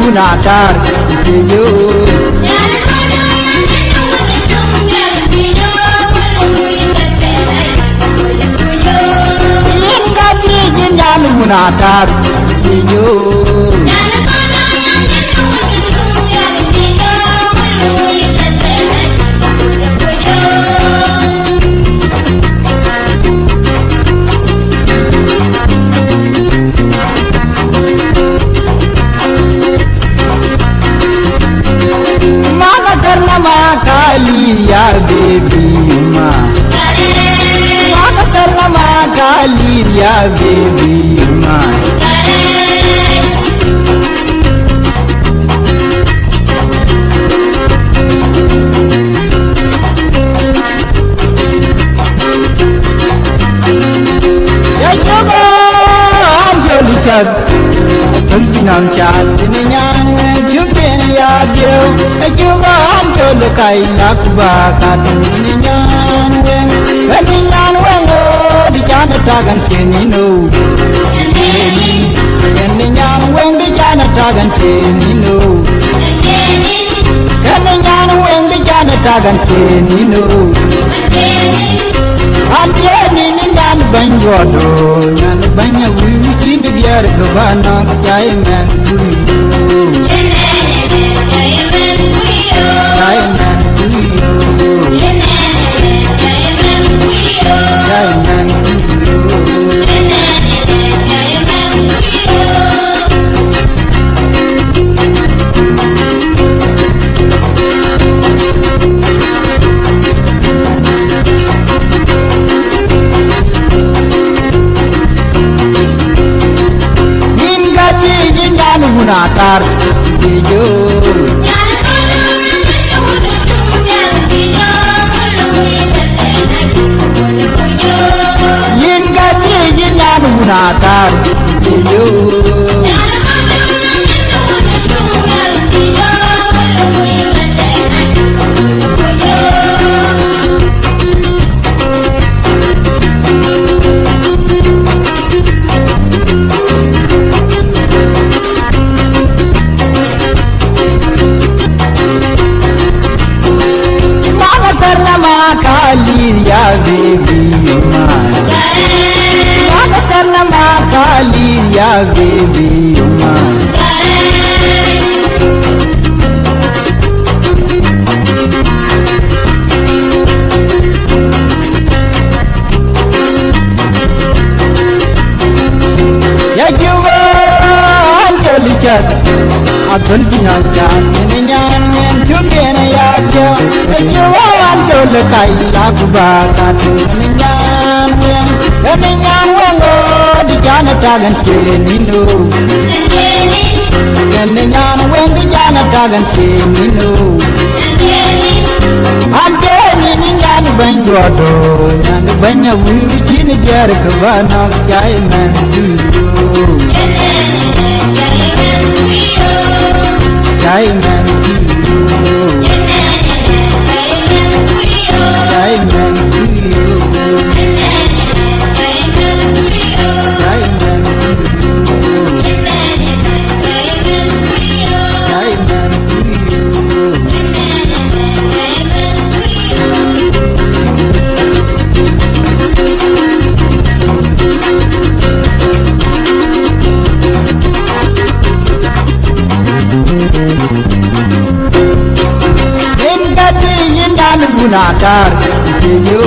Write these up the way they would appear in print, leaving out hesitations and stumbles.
munatar yo Inga jin yan munatar yo ya baby ma Maka sallama galir ya baby ma Ya coba anjali chat Tulpinam chat Ninyang jumpen ya dio Ya coba anjali kai nakba Ninyang wengo Di jana dagan chenino Ninyang weng di jana dagan chenino Ninyang weng di jana dagan chenino Anjani ninyang banjodo Nyan banya wiwi cindi biar kebana Jai men kuyo Jai men kuyo Jai men kuyo munatar yo yin gaji yin yan munatar yo ya baby ma Maka sallama galir ya baby ma Ya jiwa anjali chat Adul bina chat Ninyang jumpen ya dio Ya jiwa anjali kai nakba Ninyang wengo Di jana dagan chenino Ninyang weng di jana dagan chenino Anjani ninyang banjodo Nyan banya wiwi cini biar kebana Jai men kuyo Jai men kuyo Jai men kuyo Jai men kuyo Jai men kuyo munatar yo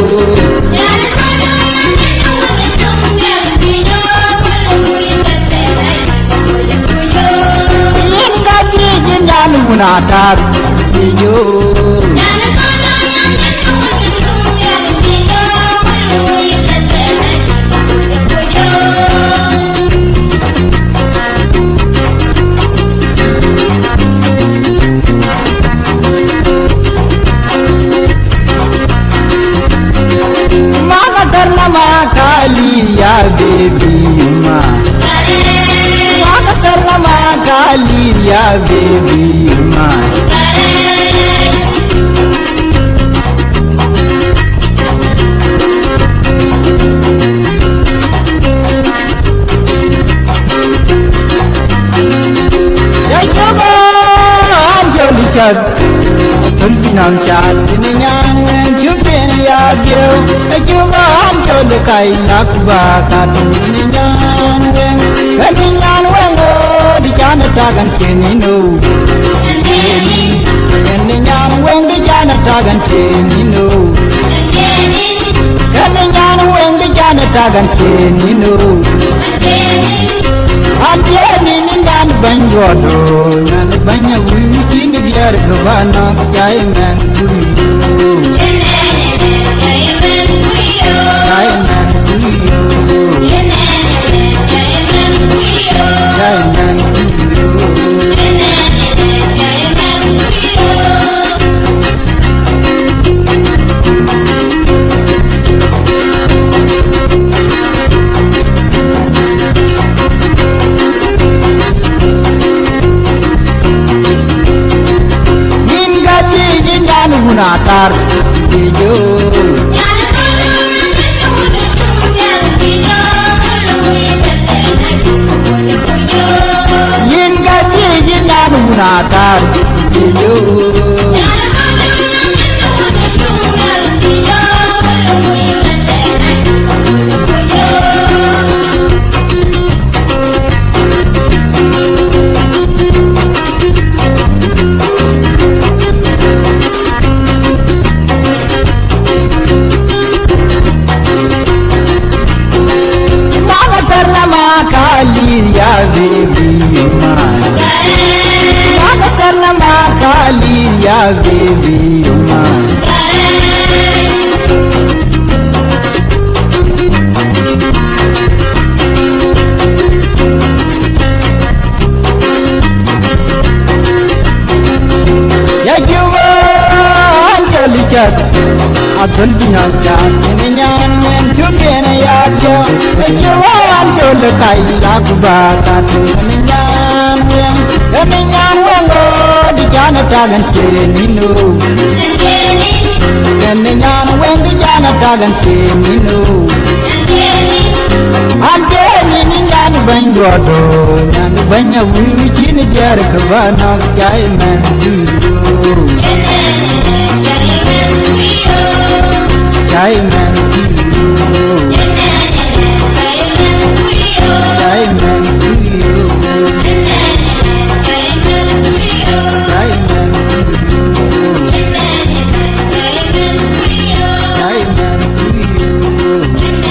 yin gaji yin yan munatar yo ya baby ma Maka sallama galir ya baby ma Ya coba nam cha tin nyang wen chu tin ya gyo chu ban cho le kai nak ba ka tin nyang wen tin nyang wen go di cha na ta kan chen ni no tin nyang wen di cha na ta kan chen ni no tin nyang wen di cha na ta kan chen ni no anje ni nan ban yo do nan ban ya wi chi ni biar ka ba na jai man guri jai man guri jai man natar jo yin ga ji yin na natar jo ya baby man Maga sarna ma kali ya baby man ya juwa anjali chat adul binan chat nyan nyan chugena ya jo juwa anjol kai lag ba ka nyan nyan go di jana tagan cheni no nyan wen di jana tagan cheni no anje ni nyan ban do nyan ban ya wi chi ni jar ka ba na jai man du jai man du jai man du jai man du